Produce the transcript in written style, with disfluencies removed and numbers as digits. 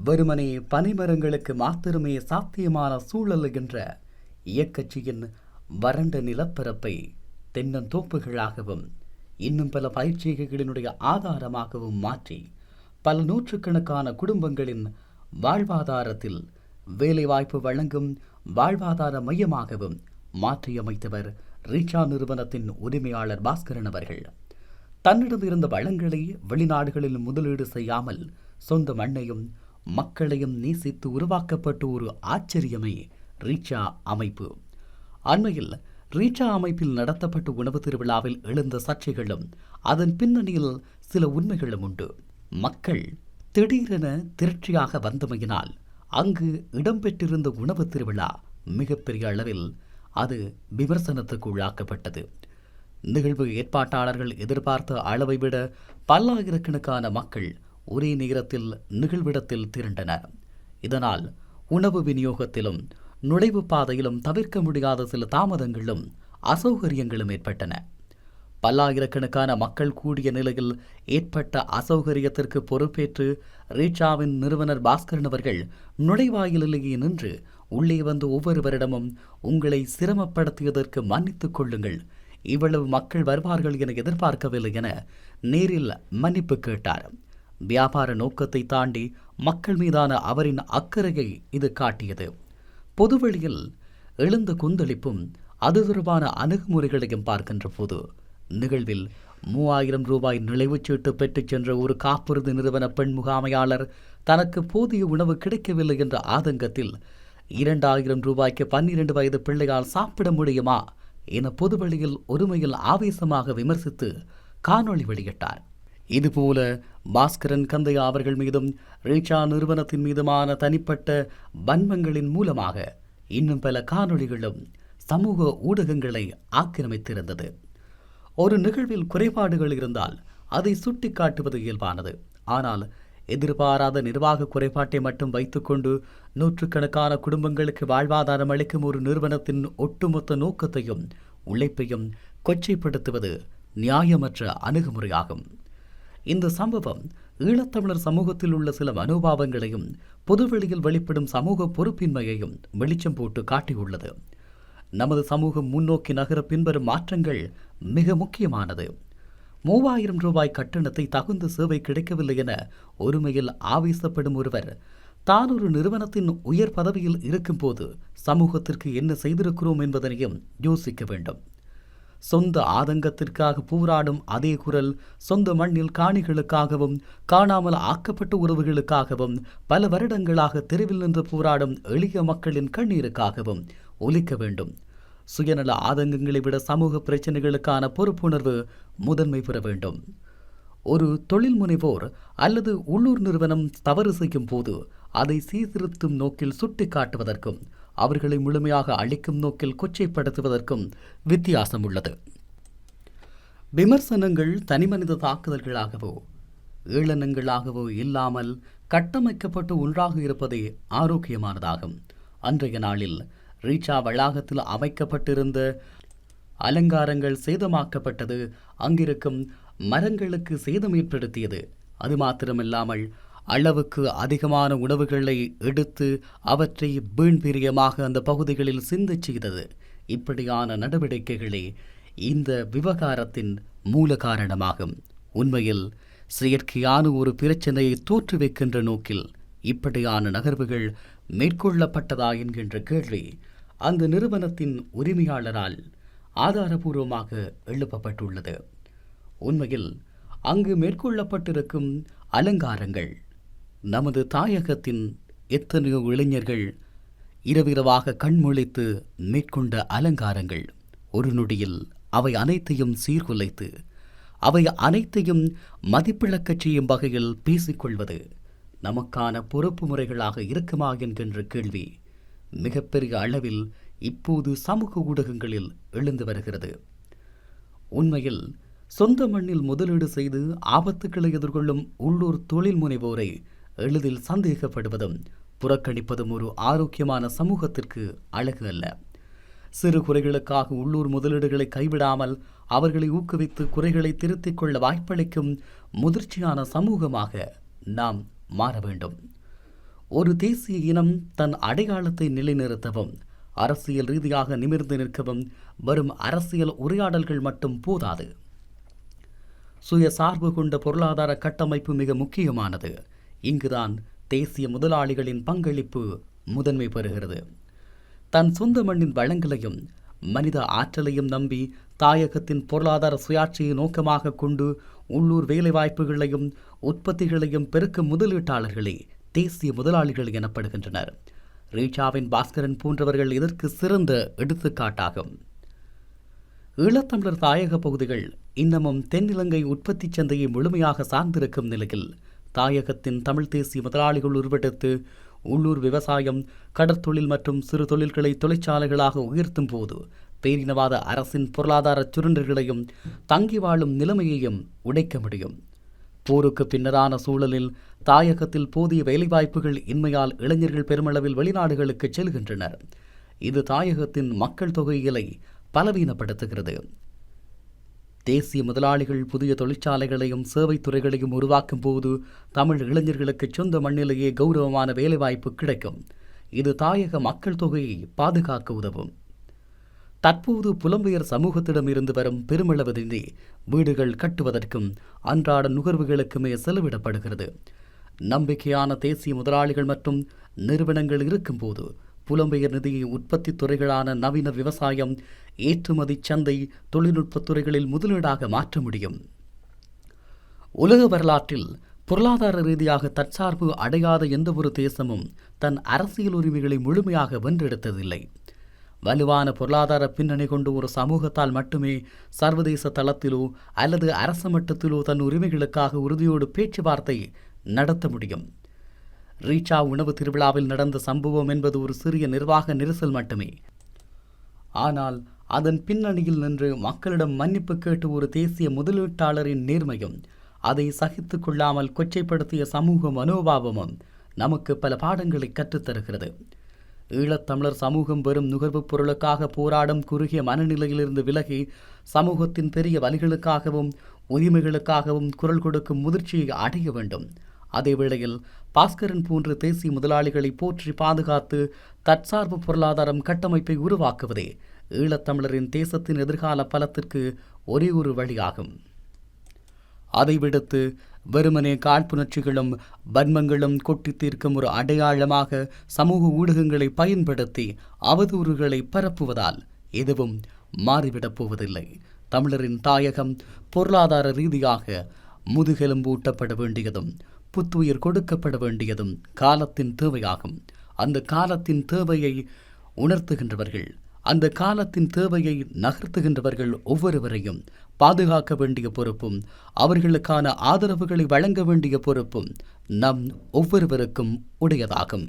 வெறுமனே பனைமரங்களுக்கு மாத்திரமே சாத்தியமான சூழல் என்ற இயக்கட்சியின் வறண்ட நிலப்பரப்பை தென்னந்தோப்புகளாகவும் இன்னும் பல பயிற்சிகளினுடைய ஆதாரமாகவும் மாற்றி பல நூற்றுக்கணக்கான குடும்பங்களின் வாழ்வாதாரத்தில் வேலைவாய்ப்பு வழங்கும் வாழ்வாதார மையமாகவும் மாற்றியமைத்தவர் ரீச்சா நிறுவனத்தின் உரிமையாளர் பாஸ்கரன் அவர்கள். தன்னிடமிருந்த வளங்களை வெளிநாடுகளில் முதலீடு செய்யாமல் சொந்த மண்ணையும் மக்களையும் நேசித்து உருவாக்கப்பட்ட ஒரு ஆச்சரியமே ரீச்சா அமைப்பு. அண்மையில் ரீச்சா அமைப்பில் நடத்தப்பட்ட உணவு திருவிழாவில் எழுந்த சர்ச்சைகளும் அதன் பின்னணியில் சில உண்மைகளும் உண்டு. மக்கள் திடீரென திரட்சியாக வந்தமையினால் அங்கு இடம்பெற்றிருந்த உணவு திருவிழா மிகப்பெரிய அளவில் அது விமர்சனத்துக்கு உள்ளாக்கப்பட்டது. நிகழ்வு ஏற்பாட்டாளர்கள் எதிர்பார்த்த அளவை விட பல்லாயிரக்கணக்கான மக்கள் ஒரே நேரத்தில் நிகழ்விடத்தில் திரண்டனர். இதனால் உணவு விநியோகத்திலும் நுழைவு பாதையிலும் தவிர்க்க முடியாத சில தாமதங்களும் அசௌகரியங்களும் ஏற்பட்டன. பல்லாயிரக்கணக்கான மக்கள் கூடிய நிலையில் ஏற்பட்ட அசௌகரியத்திற்கு பொறுப்பேற்று ரீச்சாவின் நிறுவனர் பாஸ்கரன் அவர்கள் நுழைவாயிலேயே நின்று உள்ளே வந்து ஒவ்வொருவரிடமும் உங்களை சிரமப்படுத்தியதற்கு மன்னித்துக் கொள்ளுங்கள், இவ்வளவு மக்கள் வருவார்கள் என எதிர்பார்க்கவில்லை என நேரில் மன்னிப்பு கேட்டார். வியாபார நோக்கத்தை தாண்டி மக்கள் மீதான அவரின் அக்கறையை இது காட்டியது. பொதுவெளியில் எழுந்த கொந்தளிப்பும் அது தொடர்பான அணுகுமுறைகளையும் பார்க்கின்ற போது நிகழ்வில் 3000 ரூபாய் நுழைவுச்சீட்டு பெற்றுச் சென்ற ஒரு காப்புறுதி நிறுவன பெண் முகாமையாளர் தனக்கு போதிய உணவு கிடைக்கவில்லை என்ற ஆதங்கத்தில் 2000 ரூபாய்க்கு 12 வயது பிள்ளையால் சாப்பிட முடியுமா என பொதுவெளியில் ஒருமையில் ஆவேசமாக விமர்சித்து காணொளி வெளியிட்டார். இதுபோல பாஸ்கரன் கந்தையா அவர்கள் மீதும் ரீச்சா நிறுவனத்தின் மீதுமான தனிப்பட்ட வன்மங்களின் மூலமாக இன்னும் பல காணொளிகளும் சமூக ஊடகங்களை ஆக்கிரமித்திருந்தது. ஒரு நிகழ்வில் குறைபாடுகள் இருந்தால் அதை சுட்டி காட்டுவது இயல்பானது. ஆனால் எதிர்பாராத நிர்வாக குறைபாட்டை மட்டும் வைத்துக்கொண்டு நூற்றுக்கணக்கான குடும்பங்களுக்கு வாழ்வாதாரம் அளிக்கும் ஒரு நிறுவனத்தின் ஒட்டுமொத்த நோக்கத்தையும் உழைப்பையும் கொச்சைப்படுத்துவது நியாயமற்ற அணுகுமுறையாகும். இந்த சம்பவம் ஈழத்தமிழர் சமூகத்தில் உள்ள சில மனோபாவங்களையும் பொதுவெளியில் வெளிப்படும் சமூக பொறுப்பின்மையையும் வெளிச்சம் போட்டு காட்டியுள்ளது. நமது சமூகம் முன்னோக்கி நகர பின்வரும் மாற்றங்கள் மிக முக்கியமானது. 3000 ரூபாய் கட்டணத்தை தகுந்த சேவை கிடைக்கவில்லை என ஒருமையில் ஆவேசப்படும் ஒருவர் தான் ஒரு நிறுவனத்தின் உயர் பதவியில் இருக்கும் போது சமூகத்திற்கு என்ன செய்திருக்கிறோம் என்பதனையும் யோசிக்க வேண்டும். சொந்த ஆதங்கத்திற்காக போராடும் அதே குரல் சொந்த மண்ணில் காணிகளுக்காகவும் காணாமல் ஆக்கப்பட்ட உறவுகளுக்காகவும் பல வருடங்களாக தெருவில் நின்று போராடும் எளிய மக்களின் கண்ணீருக்காகவும் ஒலிக்க வேண்டும். சுயநல ஆதங்கங்களை விட சமூக பிரச்சனைகளுக்கான பொறுப்புணர்வு முதன்மை பெற வேண்டும். ஒரு தொழில் முனைவோர் அல்லது உள்ளூர் நிறுவனம் தவறு செய்யும் போது அதை சீர்திருத்தும் நோக்கில் சுட்டி காட்டுவதற்கும் அவர்களை முழுமையாக அழிக்கும் நோக்கில் கொச்சைப்படுத்துவதற்கும் வித்தியாசம் உள்ளது. விமர்சனங்கள் தனிமனித தாக்குதல்களாகவோ ஏளனங்களாகவோ இல்லாமல் கட்டமைக்கப்பட்டு ஒன்றாக இருப்பதே ஆரோக்கியமானதாகும். அன்றைய நாளில் ரீச்சா வளாகத்தில் அமைக்கப்பட்டிருந்த அலங்காரங்கள் சேதமாக்கப்பட்டது, அங்கிருக்கும் மரங்களுக்கு சேதம் ஏற்படுத்தியது. அது மாத்திரமில்லாமல் அளவுக்கு அதிகமான உணவுகளை எடுத்து அவற்றை வீண்பிரியமாக அந்த பகுதிகளில் சிந்தச் செய்தது. இப்படியான நடவடிக்கைகளே இந்த விவகாரத்தின் மூல காரணமாகும். உண்மையில் செயற்கையான ஒரு பிரச்சனையை தோற்றுவிக்கின்ற நோக்கில் இப்படியான நகர்வுகள் மேற்கொள்ளப்பட்டதா என்கின்ற கேள்வி அந்த நிறுவனத்தின் உரிமையாளரால் ஆதாரபூர்வமாக எழுப்பப்பட்டுள்ளது. உண்மையில் அங்கு மேற்கொள்ளப்பட்டிருக்கும் அலங்காரங்கள் நமது தாயகத்தின் எத்தனையோ இளைஞர்கள் இரவிரவாக கண்முழித்து மேற்கொண்ட அலங்காரங்கள். ஒரு நொடியில் அவை அனைத்தையும் சீர்குலைத்து அவை அனைத்தையும் மதிப்பிழக்கச் செய்யும் வகையில் பேசிக்கொள்வது நமக்கான பொறுப்பு முறைகளாக இருக்குமா என்கின்ற கேள்வி மிகப்பெரிய அளவில் இப்போது சமூக ஊடகங்களில் எழுந்து வருகிறது. உண்மையில் சொந்த மண்ணில் முதலீடு செய்து ஆபத்துக்களை எதிர்கொள்ளும் உள்ளூர் தொழில் முனைவோரை எளிதில் சந்தேகப்படுவதும் புறக்கணிப்பதும் ஒரு ஆரோக்கியமான சமூகத்திற்கு அழகு அல்ல. சிறு குறைகளுக்காக உள்ளூர் முதலீடுகளை கைவிடாமல் அவர்களை ஊக்குவித்து குறைகளை திருத்திக் கொள்ள வாய்ப்பளிக்கும் முதிர்ச்சியான சமூகமாக நாம் மாற வேண்டும். ஒரு தேசிய இனம் தன் அடையாளத்தை நிலைநிறுத்தவும் அரசியல் ரீதியாக நிமிர்ந்து நிற்கவும் வரும் அரசியல் உரையாடல்கள் மட்டும் போதாது. சுயசார்பு கொண்ட பொருளாதார கட்டமைப்பு மிக முக்கியமானது. இங்குதான் தேசிய முதலாளிகளின் பங்களிப்பு முதன்மை பெறுகிறது. தன் சொந்த மண்ணின் வளங்களையும் மனித ஆற்றலையும் நம்பி தாயகத்தின் பொருளாதார சுயாட்சியை நோக்கமாக கொண்டு உள்ளூர் வேலைவாய்ப்புகளையும் உற்பத்திகளையும் பெருக்கும் முதலீட்டாளர்களே தேசிய முதலாளிகள் எனப்படுகின்றனர். ரீச்சாவின் பாஸ்கரன் போன்றவர்கள் இதற்கு சிறந்த எடுத்துக்காட்டாகும். ஈழத்தமிழர் தாயக பகுதிகள் இன்னமும் தென்னிலங்கை உற்பத்தி சந்தையை முழுமையாக சார்ந்திருக்கும் நிலையில் தாயகத்தின் தமிழ் தேசிய முதலாளிகள் உருவெடுத்து உள்ளூர் விவசாயம், கடற்தொழில் மற்றும் சிறு தொழில்களை தொழிற்சாலைகளாக உயர்த்தும் போது பேரினவாத அரசின் பொருளாதார சுரண்டல்களையும் தங்கி வாழும் நிலைமையையும் உடைக்க முடியும். போருக்கு பின்னரான சூழலில் தாயகத்தில் போதிய வேலைவாய்ப்புகள் இன்மையால் இளைஞர்கள் பெருமளவில் வெளிநாடுகளுக்கு செல்கின்றனர். இது தாயகத்தின் மக்கள் தொகையிலை பலவீனப்படுத்துகிறது. தேசிய முதலாளிகள் புதிய தொழிற்சாலைகளையும் சேவைத் துறைகளையும் உருவாக்கும் போது தமிழ் இளைஞர்களுக்கு சொந்த மண்ணிலேயே கௌரவமான வேலைவாய்ப்பு கிடைக்கும். இது தாயக மக்கள் தொகையை பாதுகாக்க உதவும். தற்போது புலம்பெயர் சமூகத்திடம் இருந்து வரும் பெருமளவு நிதி வீடுகள் கட்டுவதற்கும் அன்றாட நுகர்வுகளுக்குமே செலவிடப்படுகிறது. நம்பிக்கையான தேசிய முதலாளிகள் மற்றும் நிறுவனங்கள் இருக்கும்போது புலம்பெயர் நிதியை உற்பத்தி துறைகளான நவீன விவசாயம், ஏற்றுமதி, சந்தை, தொழில்நுட்பத் துறைகளில் முதலீடாக மாற்ற முடியும். உலக வரலாற்றில் பொருளாதார ரீதியாக தற்சார்பு அடையாத எந்தவொரு தேசமும் தன் அரசியல் உரிமைகளை முழுமையாக வென்றெடுத்ததில்லை. வலுவான பொருளாதார பின்னணி கொண்டு ஒரு சமூகத்தால் மட்டுமே சர்வதேச தளத்திலோ அல்லது அரச மட்டத்திலோ தன் உரிமைகளுக்காக உறுதியோடு பேச்சுவார்த்தை நடத்த முடியும். ரீச்சா உணவு திருவிழாவில் நடந்த சம்பவம் என்பது ஒரு சிறிய நிர்வாக நெரிசல் மட்டுமே. ஆனால் அதன் பின்னணியில் நின்று மக்களிடம் மன்னிப்பு கேட்டு ஒரு தேசிய முதலீட்டாளரின் நேர்மையும் அதை சகித்து கொள்ளாமல் கொச்சைப்படுத்திய சமூக மனோபாவமும் நமக்கு பல பாடங்களை கற்றுத்தருகிறது. ஈழத்தமிழர் சமூகம் வெறும் நுகர்வுப் பொருளுக்காக போராடும் குறுகிய மனநிலையிலிருந்து விலகி சமூகத்தின் பெரிய வலிகளுக்காகவும் உரிமைகளுக்காகவும் குரல் கொடுக்கும் முதிர்ச்சியை அடைய வேண்டும். அதே வேளையில் பாஸ்கரன் போன்ற தேசிய முதலாளிகளை போற்றி பாதுகாத்து தற்சார்பு பொருளாதாரம் கட்டமைப்பை உருவாக்குவதே ஈழத்தமிழரின் தேசத்தின் எதிர்கால பலத்திற்கு ஒரே ஒரு வழியாகும். அதை விடுத்து வெறுமனே காழ்ப்புணர்ச்சிகளும் வன்மங்களும் கொட்டி தீர்க்கும் ஒரு அடையாளமாக சமூக ஊடகங்களை பயன்படுத்தி அவதூறுகளை பரப்புவதால் எதுவும் மாறிவிடப் போவதில்லை. தமிழரின் தாயகம் பொருளாதார ரீதியாக முதுகெலும்பூட்டப்பட வேண்டியதும் புத்துயிர் கொடுக்கப்பட வேண்டியதும் காலத்தின் தேவையாகும். அந்த காலத்தின் தேவையை உணர்த்துகின்றவர்கள், அந்த காலத்தின் தேவையை நகர்த்துகின்றவர்கள் ஒவ்வொருவரையும் பாதுகாக்க வேண்டிய பொறுப்பும் அவர்களுக்கான ஆதரவுகளை வழங்க வேண்டிய பொறுப்பும் நம் ஒவ்வொருவருக்கும் உடையதாகும்.